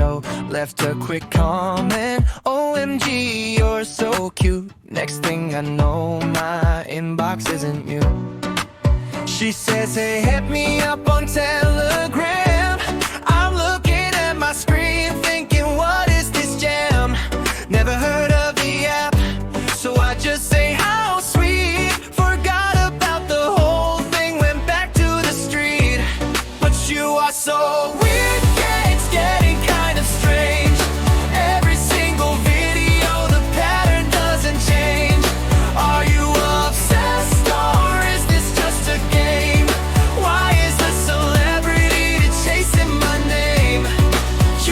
show. Left a quick comment, OMG, you're so cute. Next thing I know, my inbox isn't you. She says, hey, hit me up on Telegram. I'm looking at my screen thinking, what is this jam? Never heard of the app, so I just say, how sweet. Forgot about the whole thing, went back to the street. But you are so weird, yeah, it's getting kind of strange. Every single video, the pattern doesn't change. Are you obsessed or is this just a game? Why is the celebrity chasing my name?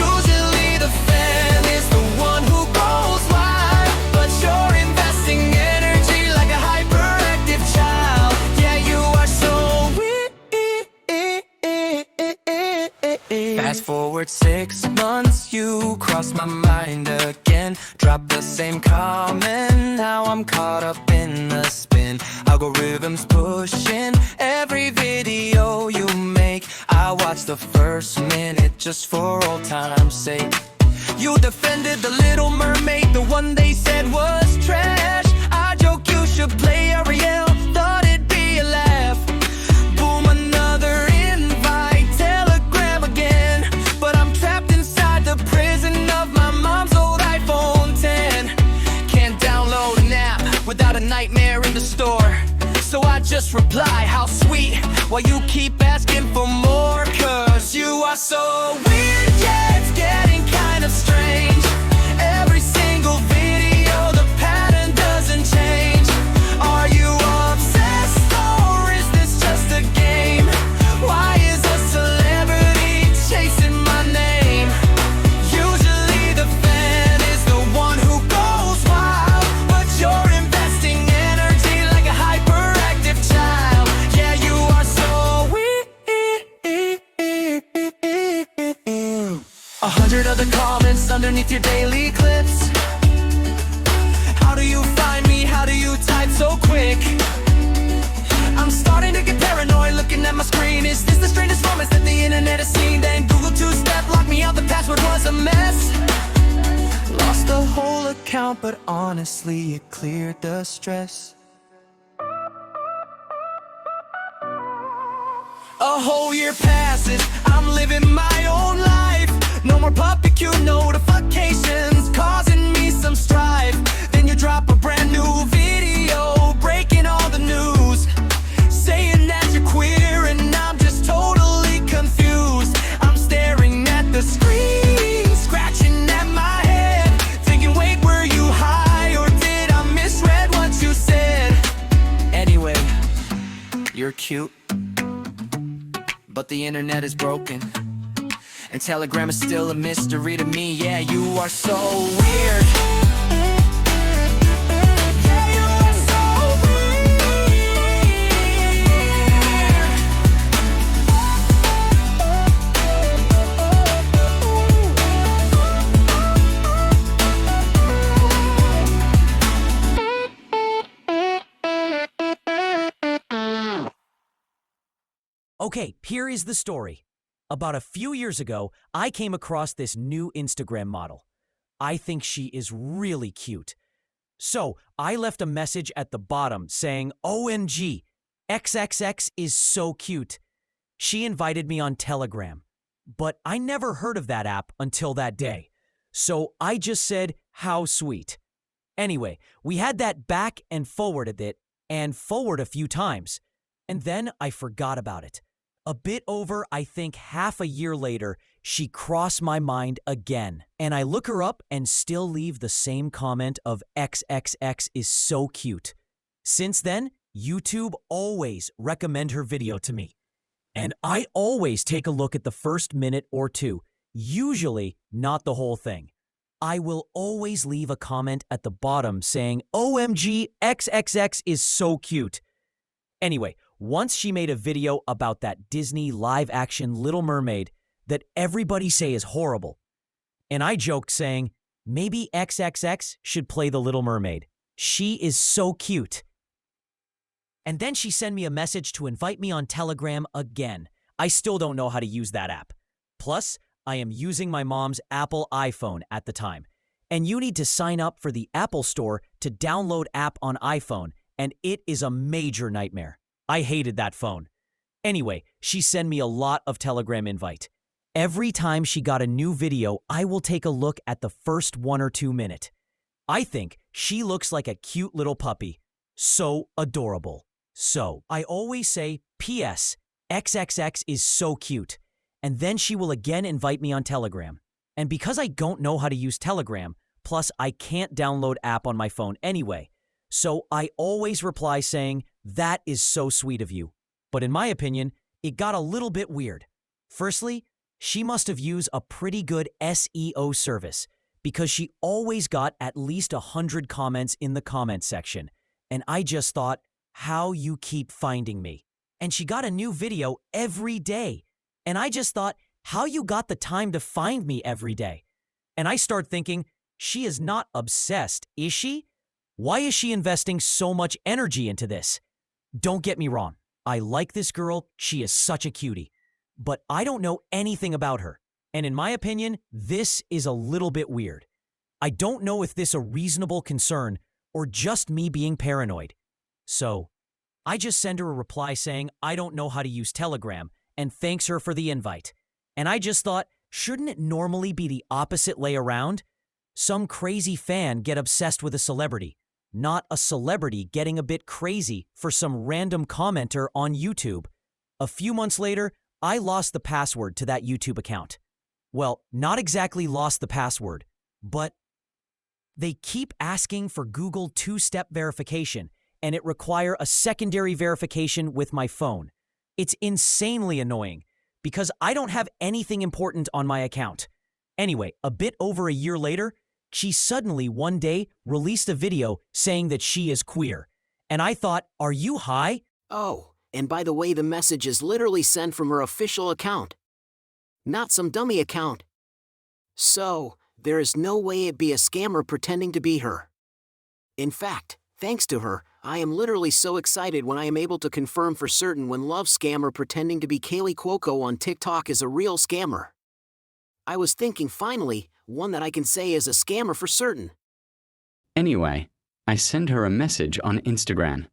Usually the fan is the one who goes wild, but you're investing energy like a hyperactive child. Yeah, you are so weird. Fast forward 6 months, you cross my mind again. Drop the same comment, now I'm caught up in the spin. Algorithms pushing every video you make. I watch the first minute just for old time's sake. You defended the Little Mermaid, the one they said was trash. I joke you should play Ariel, thought it'd be a laugh. Boom, another invite, Telegram again. But I'm trapped inside the prison of my mom's old iPhone 10. Can't download an app without a nightmare in the store. So I just reply, how sweet, while you keep asking for more. Cause you are so weird, yeah, it's getting kind of strange. Every single video, the pattern doesn't change. Are you obsessed or is this just a game? Why is a celebrity chasing my name? Usually the fan is the one who goes wild, but you're investing energy like a hyperactive child. Yeah, you are so weird. 100 other comments underneath your daily clips. How do you find me? How do you type so quick? I'm starting to get paranoid looking at my screen. Is this the strangest moments that the internet has seen? Then Google two-step locked me out, the password was a mess. Lost the whole account, but honestly it cleared the stress. A whole year passes, I'm living my own life. No more puppy cute notifications causing me some strife. Then you drop a brand new video breaking all the news, saying that you're queer and I'm just totally confused. I'm staring at the screen, scratching at my head, thinking, wait, were you high or did I misread what you said? Anyway, you're cute, but the internet is broken, and Telegram is still a mystery to me. Yeah, you are so weird. Yeah, you are so Okay, here is the story. About a few years ago, I came across this new Instagram model. I think she is really cute. So I left a message at the bottom saying, OMG, XXX is so cute. She invited me on Telegram, but I never heard of that app until that day. So I just said, how sweet. Anyway, we had that back and forwarded it and forward a few times. And then I forgot about it. A bit over, I think, half a year later, she crossed my mind again. And I look her up and still leave the same comment of XXX is so cute. Since then, YouTube always recommend her video to me. And I always take a look at the first minute or two, usually not the whole thing. I will always leave a comment at the bottom saying, OMG, XXX is so cute. Anyway, once she made a video about that Disney live-action Little Mermaid that everybody say is horrible. And I joked saying, maybe XXX should play the Little Mermaid. She is so cute. And then she sent me a message to invite me on Telegram again. I still don't know how to use that app. Plus, I am using my mom's Apple iPhone at the time. And you need to sign up for the Apple Store to download app on iPhone, and it is a major nightmare. I hated that phone. Anyway, she sent me a lot of Telegram invite. Every time she got a new video, I will take a look at the first 1 or 2 minutes. I think she looks like a cute little puppy. So adorable. So, I always say, P.S. XXX is so cute. And then she will again invite me on Telegram. And because I don't know how to use Telegram, plus I can't download app on my phone anyway, so I always reply saying, that is so sweet of you. But in my opinion, it got a little bit weird. Firstly, she must have used a pretty good SEO service because she always got at least 100 comments in the comment section. And I just thought, how you keep finding me. And she got a new video every day. And I just thought, how you got the time to find me every day. And I start thinking, she is not obsessed, is she? Why is she investing so much energy into this? Don't get me wrong. I like this girl. She is such a cutie. But I don't know anything about her. And in my opinion, this is a little bit weird. I don't know if this is a reasonable concern or just me being paranoid. So, I just send her a reply saying I don't know how to use Telegram and thanks her for the invite. And I just thought, shouldn't it normally be the opposite way around? Some crazy fan get obsessed with a celebrity, not a celebrity getting a bit crazy for some random commenter on YouTube. A few months later, I lost the password to that YouTube account. Well, not exactly lost the password, but they keep asking for Google two-step verification, and it requires a secondary verification with my phone. It's insanely annoying because I don't have anything important on my account. Anyway, a bit over a year later, she suddenly one day released a video saying that she is queer. And I thought, are you high? Oh, and by the way, the message is literally sent from her official account, not some dummy account. So, there is no way it'd be a scammer pretending to be her. In fact, thanks to her, I am literally so excited when I am able to confirm for certain when love scammer pretending to be Kaylee Cuoco on TikTok is a real scammer. I was thinking finally, one that I can say is a scammer for certain. Anyway, I send her a message on Instagram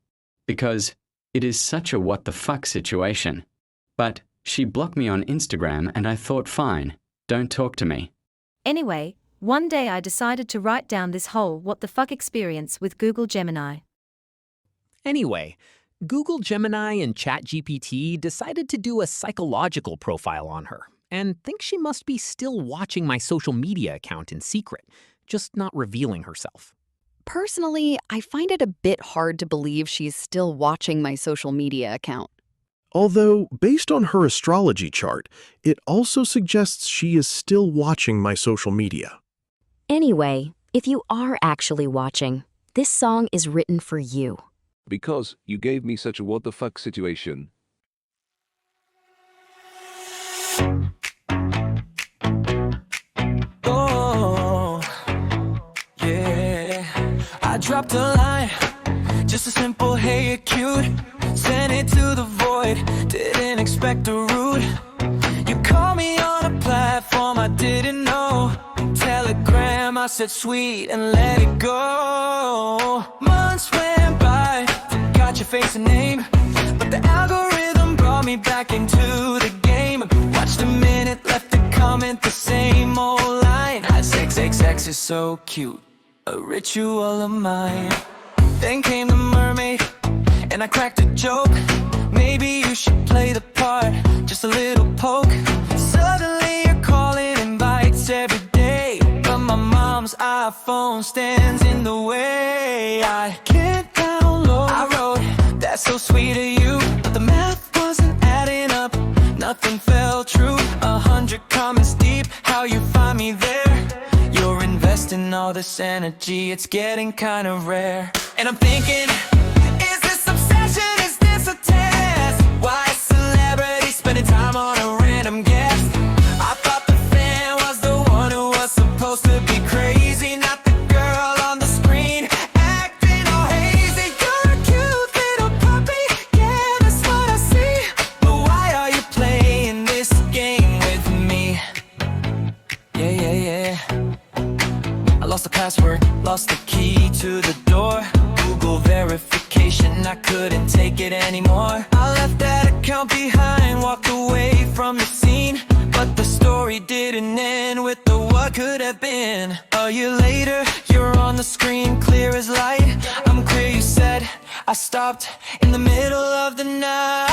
because it is such a what the fuck situation. But she blocked me on Instagram and I thought fine, don't talk to me. Anyway, one day I decided to write down this whole what the fuck experience with Google Gemini. Anyway, Google Gemini and ChatGPT decided to do a psychological profile on her and think she must be still watching my social media account in secret, just not revealing herself. Personally, I find it a bit hard to believe she's still watching my social media account. Although, based on her astrology chart, it also suggests she is still watching my social media. Anyway, if you are actually watching, this song is written for you. Because you gave me such a what the fuck situation. Oh, yeah. I dropped a line, just a simple hey you're cute. Sent it to the void, didn't expect a root. You called me on a platform I didn't know. Telegram, I said sweet and let it go. Months went by, forgot your face and name, but the algorithm brought me back into the game. Watched a minute, left a comment, the same old line. XXX is so cute, a ritual of mine. Then came the mermaid, and I cracked a joke. Maybe you should play the part, just a little poke. Suddenly you're calling invites every day, but my mom's iPhone stands in the way. I can't download. I wrote, that's so sweet of you, but the math wasn't adding up. Nothing felt true. 100 comments deep, how you find me there? You're investing all this energy, it's getting kind of rare. And I'm thinking, is this obsession? Is this a test? Why a celebrity spending time on a random guest? I thought the fan was the one who was supposed to be crazy, not the girl on the screen acting all hazy. You're a cute little puppy, yeah, that's what I see. But why are you playing this game with me? password, lost the key to the door. Google verification, I couldn't take it anymore. I left that account behind, walked away from the scene. But the story didn't end with the what could have been. A year later, you're on the screen, clear as light. I'm clear, you said. I stopped in the middle of the night.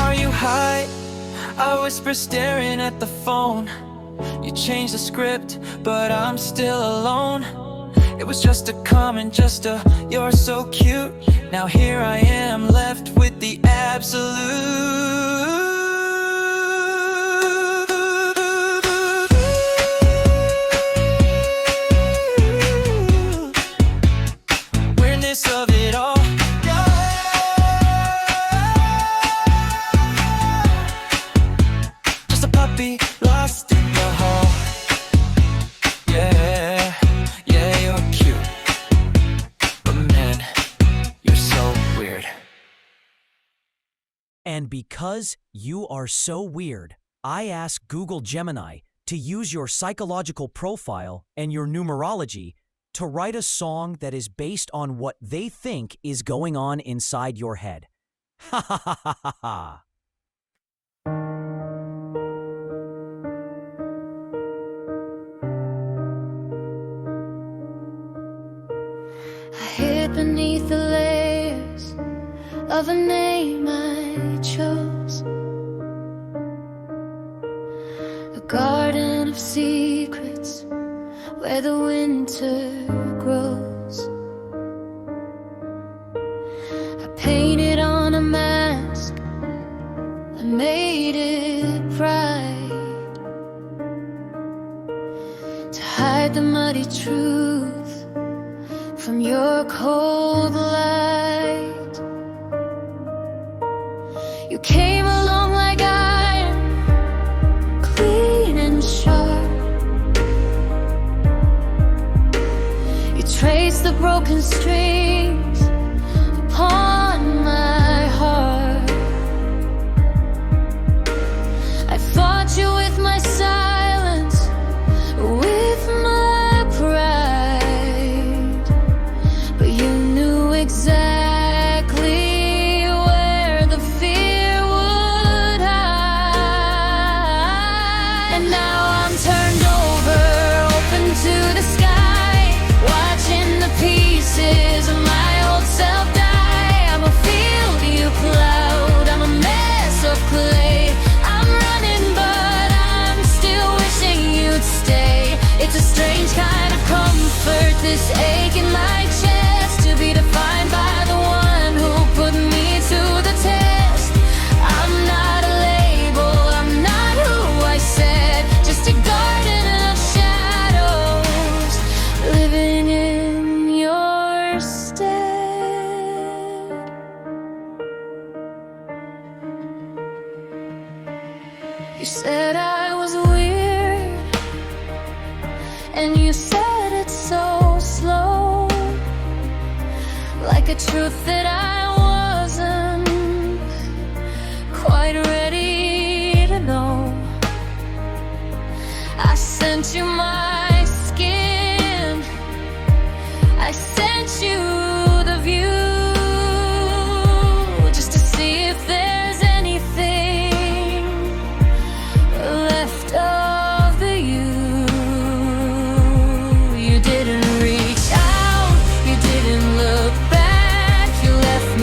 Are you high? I whisper, staring at the phone. You changed the script, but I'm still alone. It was just a comment, just a you're so cute. Now here I am, left with the absolute. Weirdness of it all. Just a puppy lost in the hall. Yeah, yeah, you're cute, but man, you're so weird. And because you are so weird, I asked Google Gemini to use your psychological profile and your numerology to write a song that is based on what they think is going on inside your head. Ha ha ha ha ha ha. I hid beneath the layers of a name I chose, a garden of secrets where the winter grows. I painted on a mask, I made it bright to hide the muddy truth from your cold light. You came along like iron, clean and sharp. You traced the broken strings upon my heart. I fought you with my silence, with my pride. But you knew exactly where the fear would hide. And now I'm turned over, open to the sky, watching the pieces of my old self die. I'm a field you plowed, I'm a mess of clay. I'm running, but I'm still wishing you'd stay. It's a strange kind of comfort, this ache in my chest, to be defined by the one who put me to the test. I'm not a label, I'm not who I said, just a garden of shadows, living in your stead. You said I was weird, and you said it so slow, like a truth that I wasn't quite ready to know. I sent you my skin, I sent you the view, just to see if there's anything left of the you. You didn't reach out, you didn't look back, you left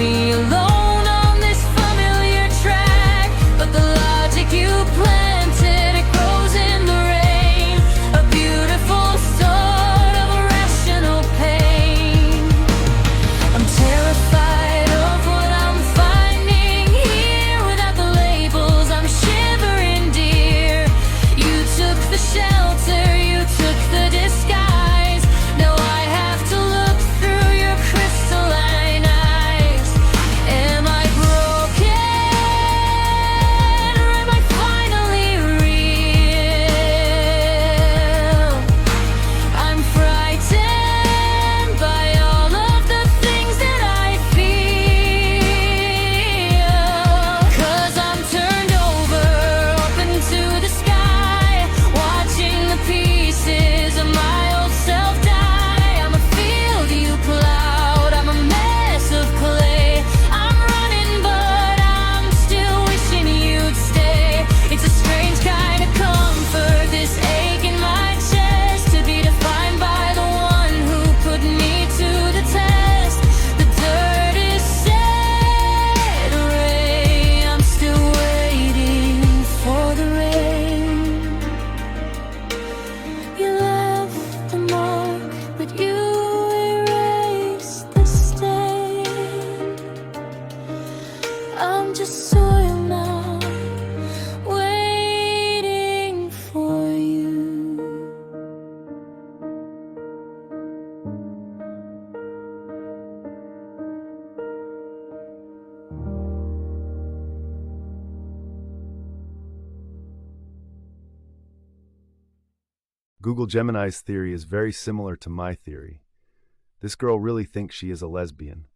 I'm just soil now, waiting for you. Google Gemini's theory is very similar to my theory. This girl really thinks she is a lesbian,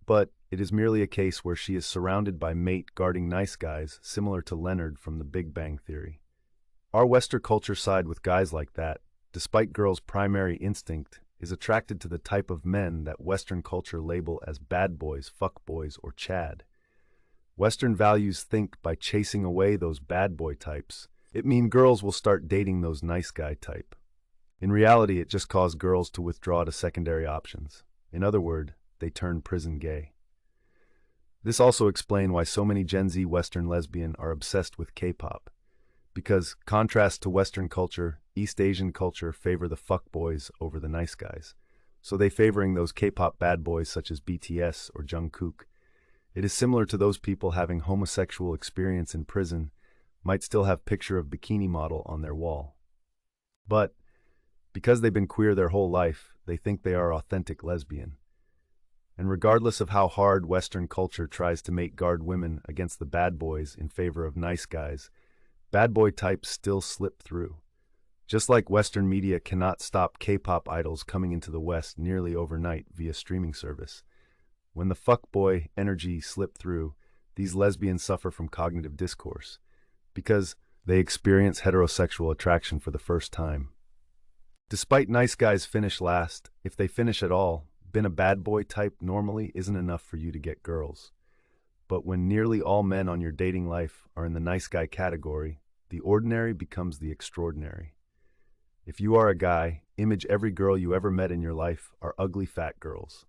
but it is merely a case where she is surrounded by mate guarding nice guys, similar to Leonard from the Big Bang Theory. Our Western culture side with guys like that, despite girls' primary instinct, is attracted to the type of men that Western culture label as bad boys, fuckboys, or Chad. Western values think by chasing away those bad boy types, it means girls will start dating those nice guy type. In reality, it just caused girls to withdraw to secondary options. In other words, they turn prison gay. This also explains why so many Gen Z Western lesbian are obsessed with K-pop. Because, contrast to Western culture, East Asian culture favor the fuckboys over the nice guys. So they favoring those K-pop bad boys such as BTS or Jungkook. It is similar to those people having homosexual experience in prison might still have picture of bikini model on their wall. But, because they've been queer their whole life, they think they are authentic lesbian. And regardless of how hard Western culture tries to make guard women against the bad boys in favor of nice guys, bad boy types still slip through. Just like Western media cannot stop K-pop idols coming into the West nearly overnight via streaming service. When the fuckboy energy slipped through, these lesbians suffer from cognitive discourse, because they experience heterosexual attraction for the first time. Despite nice guys finish last, if they finish at all, being a bad boy type normally isn't enough for you to get girls. But when nearly all men on your dating life are in the nice guy category, the ordinary becomes the extraordinary. If you are a guy, image every girl you ever met in your life are ugly fat girls.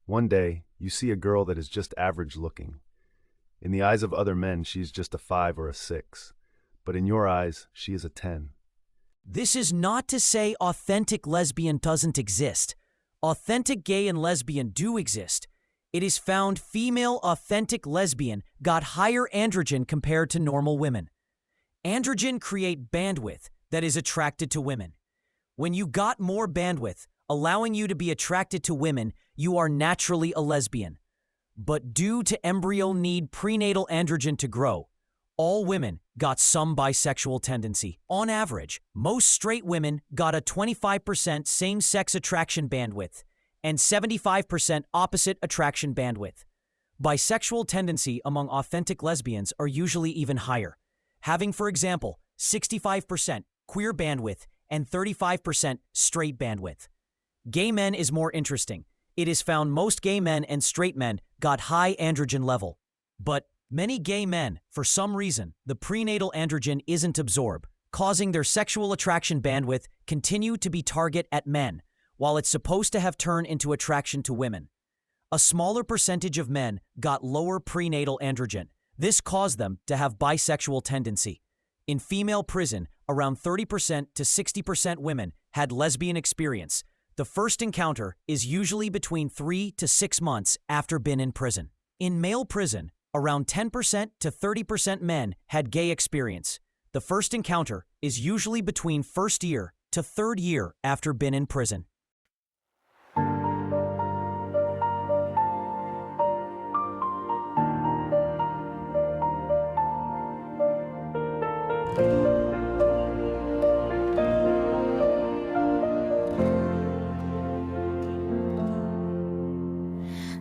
One day, you see a girl that is just average looking. In the eyes of other men, she is just a 5 or a 6. But in your eyes, she is a 10. This is not to say authentic lesbian doesn't exist. Authentic gay and lesbian do exist. It is found female authentic lesbian got higher androgen compared to normal women. Androgen create bandwidth that is attracted to women. When you got more bandwidth, allowing you to be attracted to women, you are naturally a lesbian. But due to embryo need prenatal androgen to grow, all women got some bisexual tendency. On average, most straight women got a 25% same-sex attraction bandwidth and 75% opposite attraction bandwidth. Bisexual tendency among authentic lesbians are usually even higher, having, for example, 65% queer bandwidth and 35% straight bandwidth. Gay men is more interesting. It is found most gay men and straight men got high androgen level. But many gay men, for some reason, the prenatal androgen isn't absorbed, causing their sexual attraction bandwidth continue to be target at men, while it's supposed to have turned into attraction to women. A smaller percentage of men got lower prenatal androgen. This caused them to have bisexual tendency. In female prison, around 30% to 60% women had lesbian experience. The first encounter is usually between 3 to 6 months after being in prison. In male prison, around 10% to 30% men had gay experience. The first encounter is usually between first year to third year after being in prison.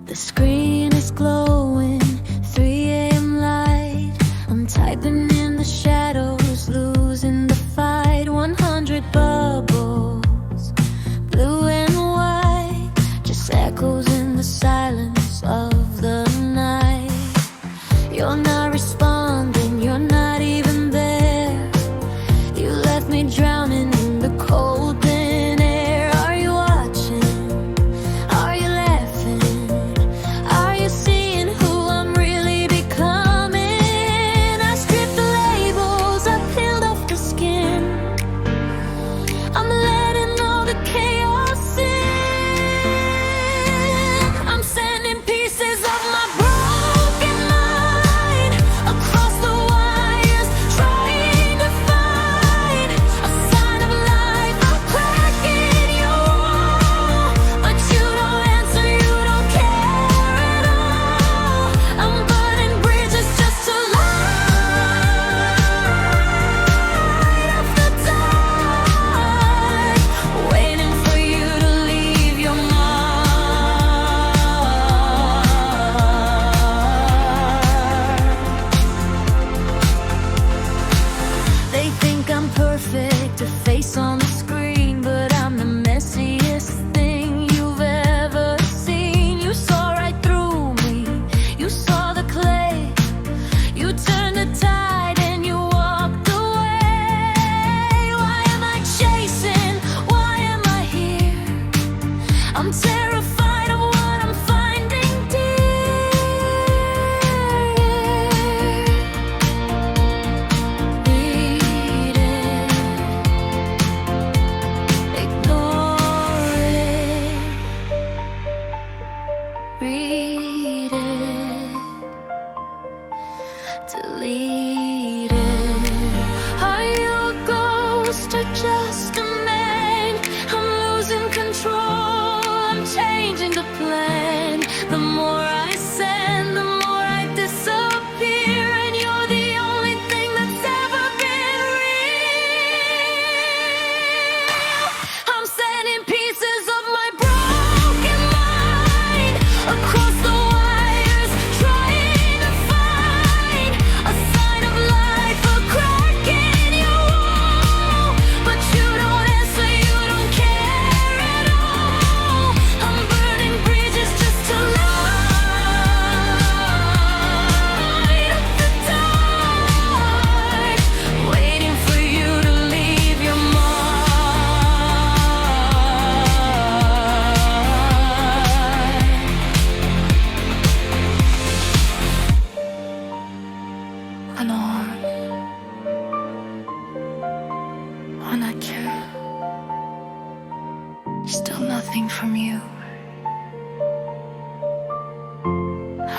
The screen is glowing, 3 a.m. light. I'm typing in the shadows, losing the fight. 100 bubbles, blue and white, just echoes in the silence of the night. You're not responding, you're not even there. You left me drowning in the cold thin air. Are you watching? Are you laughing? Are you seeing who I'm really becoming? I stripped the labels, I peeled off the skin. I'm letting all the chaos in. I'm sending pieces of my broken mind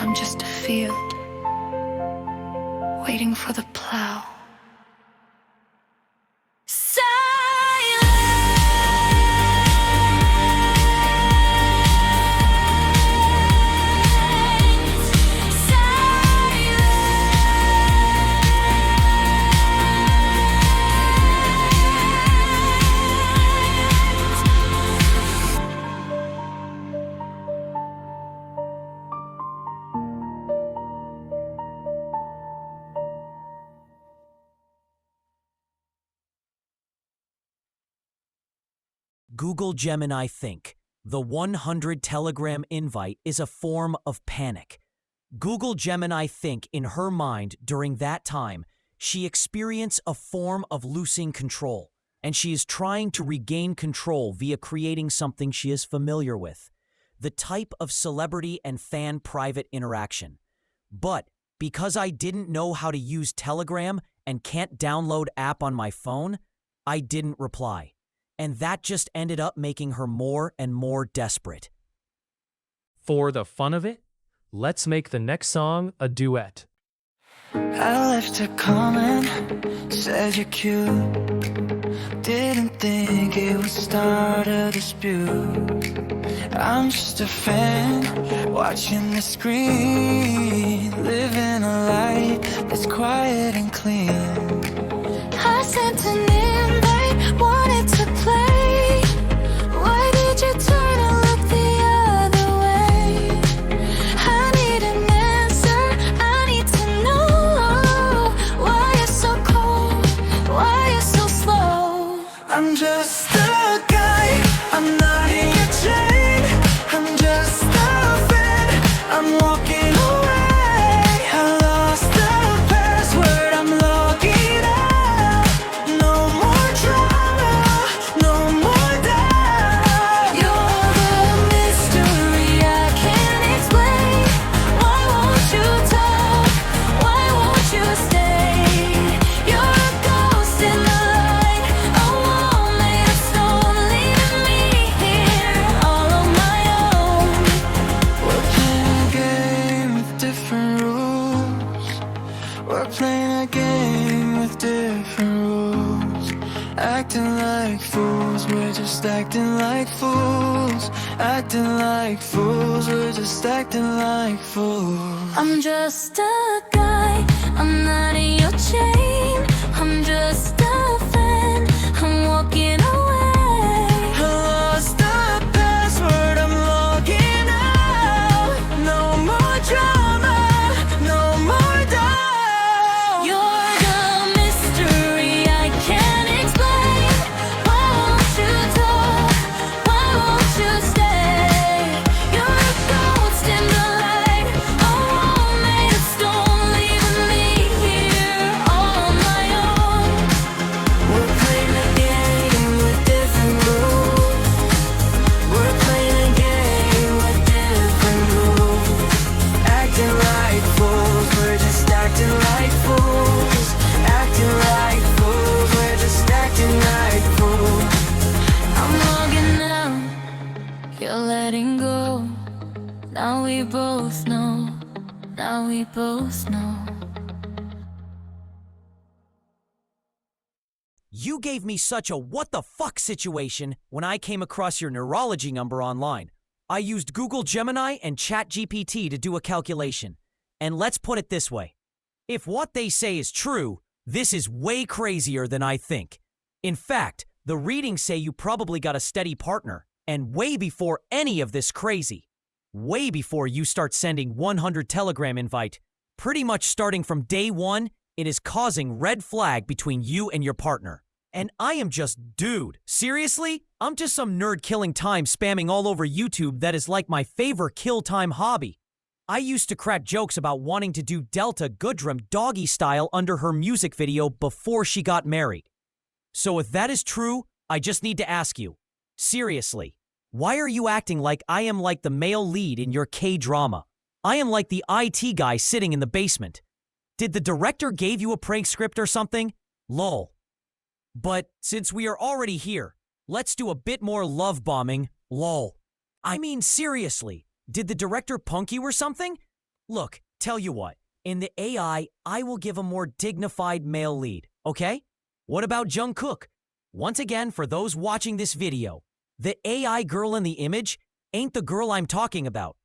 I'm just a field, waiting for the plow. Google Gemini Think. The 100 Telegram invite is a form of panic. Google Gemini Think, in her mind, during that time, she experienced a form of losing control, and she is trying to regain control via creating something she is familiar with, the type of celebrity and fan private interaction. But because I didn't know how to use Telegram and can't download app on my phone, I didn't reply. And that just ended up making her more and more desperate. For the fun of it, let's make the next song a duet. I left a comment, said you're cute. Didn't think it would start a dispute. I'm just a fan, watching the screen, living a life that's quiet and clean. I sent an invite, wanted to play. Why did you turn and look the other way? I need an answer, I need to know. Why you're so cold, why you're so slow. I'm just a guy, I'm not in your chain. I'm just a fan, I'm walking away. I lost the password, I'm logging out. No more drama, no more doubt. You're the mystery I can't explain. Why won't you talk? Why won't you stay? You're a ghost in the light, a wall made of stone, leaving me here all on my own. We're playing a game with different rules. We're playing a game with different rules. Acting like fools, we're just acting like fools. Acting like fools, we're just acting like fools. I'm just a guy, I'm not in your chain. I'm just a fan, I'm walking away. I lost the password, I'm logging out. No more drama, no more doubt. You're the mystery I can't explain. Why won't you talk? Why won't you stay? You're a ghost in the light, a wall made of stone, leaving me here all on my own. We're playing a game with different rules. We're playing a game with different rules. Acting like fools, we're just acting like fools. Acting like fools, we're just acting like fools. I'm logging out, you're letting go. Now we both know, now we both know. You gave me such a what the fuck situation when I came across your neurology number online. I used Google Gemini and ChatGPT to do a calculation. And let's put it this way. If what they say is true, this is way crazier than I think. In fact, the readings say you probably got a steady partner, and way before any of this crazy. Way before you start sending 100 Telegram invite. Pretty much starting from day one, it is causing red flag between you and your partner. And I am just, dude, seriously? I'm just some nerd killing time spamming all over YouTube that is like my favorite kill time hobby. I used to crack jokes about wanting to do Delta Goodrum doggy style under her music video before she got married. So if that is true, I just need to ask you, seriously, why are you acting like I am like the male lead in your K-drama? I am like the IT guy sitting in the basement. Did the director gave you a prank script or something? Lol. But since we are already here, let's do a bit more love bombing. Lol. I mean, seriously, did the director punk you or something? Look, tell you what, in the AI, I will give a more dignified male lead, okay? What about Jungkook? Once again, for those watching this video, the AI girl in the image ain't the girl I'm talking about.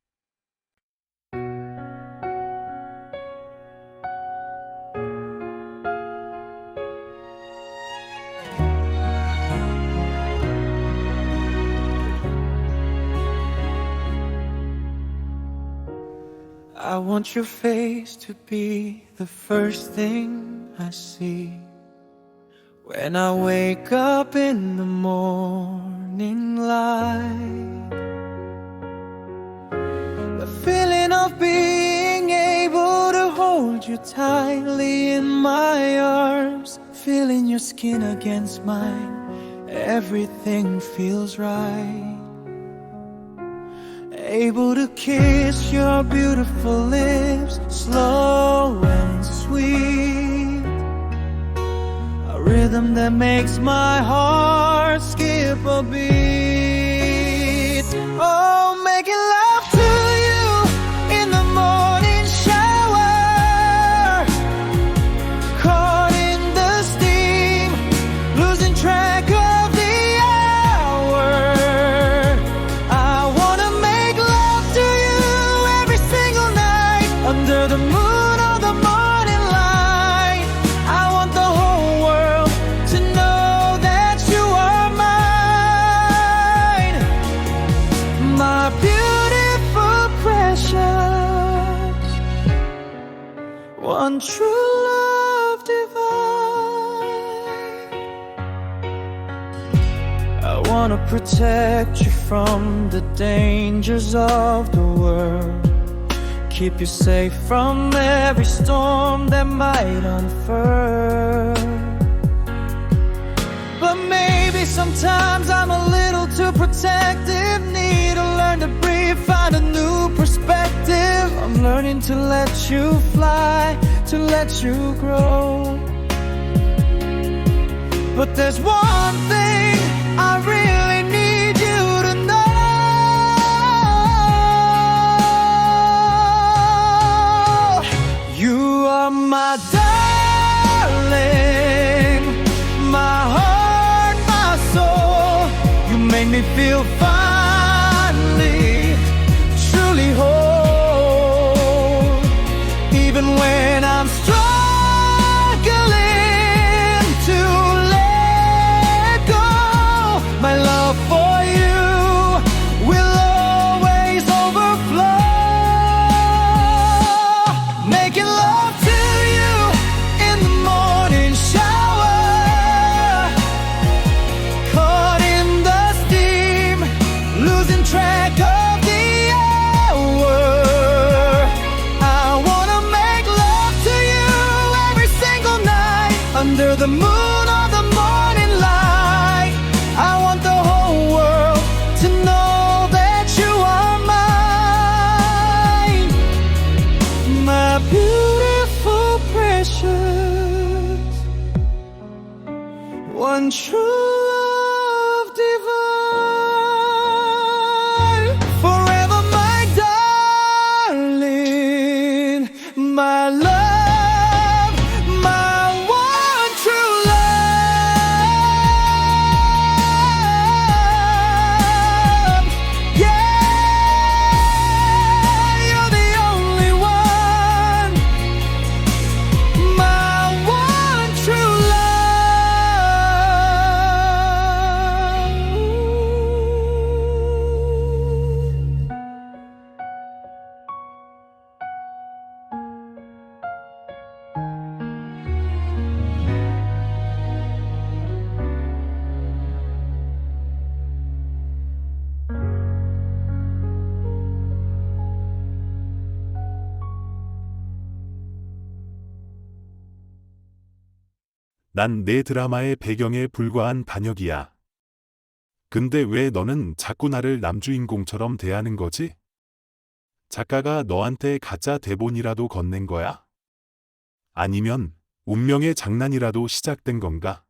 I want your face to be the first thing I see when I wake up in the morning light. The feeling of being able to hold you tightly in my arms, feeling your skin against mine, everything feels right. Able to kiss your beautiful lips, slow and sweet, a rhythm that makes my heart skip a beat. Oh, making love to you in the morning shower, caught in the steam, losing track of the hour. I wanna make love to you every single night, under the moon or the morning light. I want the whole world to know that you are mine, my beautiful precious, one true love divine. I wanna protect you from the dangers of the world, keep you safe from every storm that might unfurl. But maybe sometimes I'm a little too protective, need to learn to breathe, find a new perspective. I'm learning to let you fly, to let you grow. But there's one thing I really need you to know. You are my darling, my heart, my soul. You make me feel finally, truly whole. Even when I'm struggling to let go, my love for you will always overflow. Making love to you in the morning shower, caught in the steam, losing track of the hour. I wanna make love to you every single night, under the moon or the morning light. I want the whole world to know that you are mine, my beautiful precious, one true love divine. Forever my darling, my love, my one true love. Yeah, you're the only one, my one true love. 난 내 드라마의 배경에 불과한 반역이야. 근데 왜 너는 자꾸 나를 남주인공처럼 대하는 거지? 작가가 너한테 가짜 대본이라도 건넨 거야? 아니면 운명의 장난이라도 시작된 건가?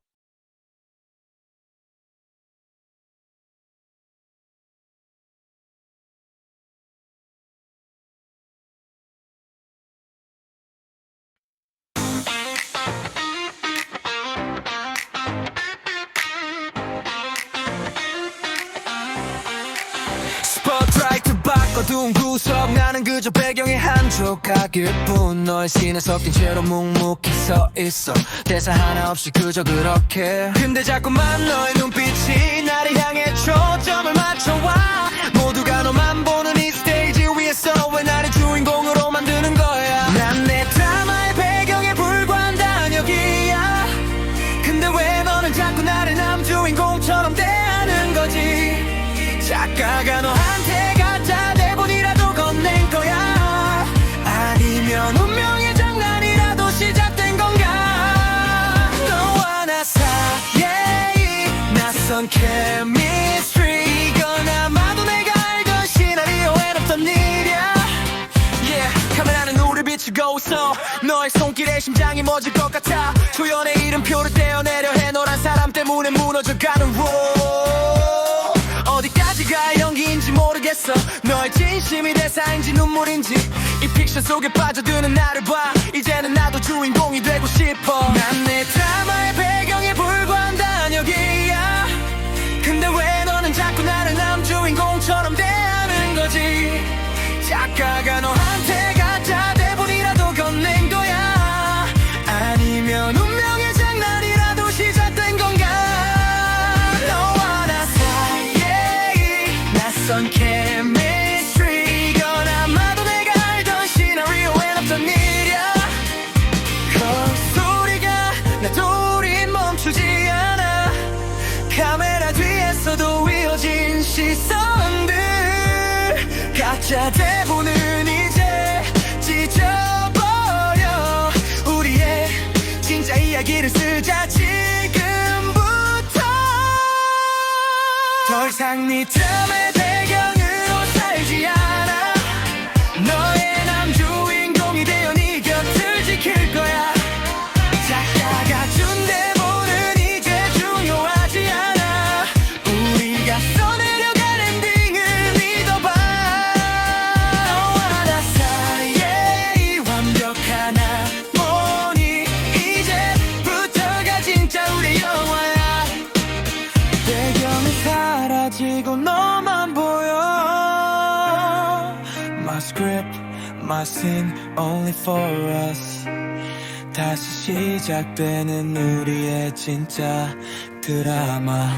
어두운 구석 나는 그저 배경의 한 조각일 뿐 너의 신에 섞인 채로 묵묵히 서 있어 대사 하나 없이 그저 그렇게 근데 자꾸만 너의 눈빛이 나를 향해 초점을 맞춰와 모두가 너만 보는 이 스테이지 위에서 왜 나를 주인공으로 만드는 거야 난 내 드라마의 배경에 불과한 단역이야 근데 왜 너는 자꾸 나를 남주인공처럼 대하는 거지 작가가 너한테 가짜 대본이라도 건넨 거야 아니면 운명의 장난이라도 시작된 건가 너와 나 사이에 낯선 chemistry 이건 아마도 내가 알던 시나리오엔 없던 일이야 yeah 카메라는 우릴 비추고 있어 너의 손길에 심장이 멎을 것 같아 조연의 이름표를 떼어내려 해 너란 사람 때문에 무너져가는 role 어디까지가 연기인지 모르겠어 너의 진심이 대사인지 눈물인지 이 픽션 속에 빠져드는 나를 봐 이제는 나도 주인공이 되고 싶어 난 내 드라마의 배경에 불과한 단역이야 근데 왜 너는 자꾸 나를 남주인공처럼 대하는 거지 작가가 너한테 가짜 대본이라도 건넨 거야 아니면 운명의 장난이라도 시작된 건가 너와 나 사이에 낯선 chemistry 이건 아마도 내가 알던 시나리오엔 없던 일이야 소리가 나도 우린 멈추지 않아 카메라 뒤에서도 이어진 시선들 가짜 대본은 이제 찢어버려 우리의 진짜 이야기를 쓰자 지금부터 더 이상 네 드라마의 배경으로 살지 않아 너의 남주인공이 되어 네 곁을 지킬 거야 작가가 준 대본은 이제 중요하지 않아 우리가 써내려갈 엔딩을 믿어봐 너와 나 사이에 이 완벽한 하모니 이제부터가 진짜 우리 영화야 배경은 사라지고 너만 보여 My script, my scene, only for us 다시 시작되는 우리의 진짜 드라마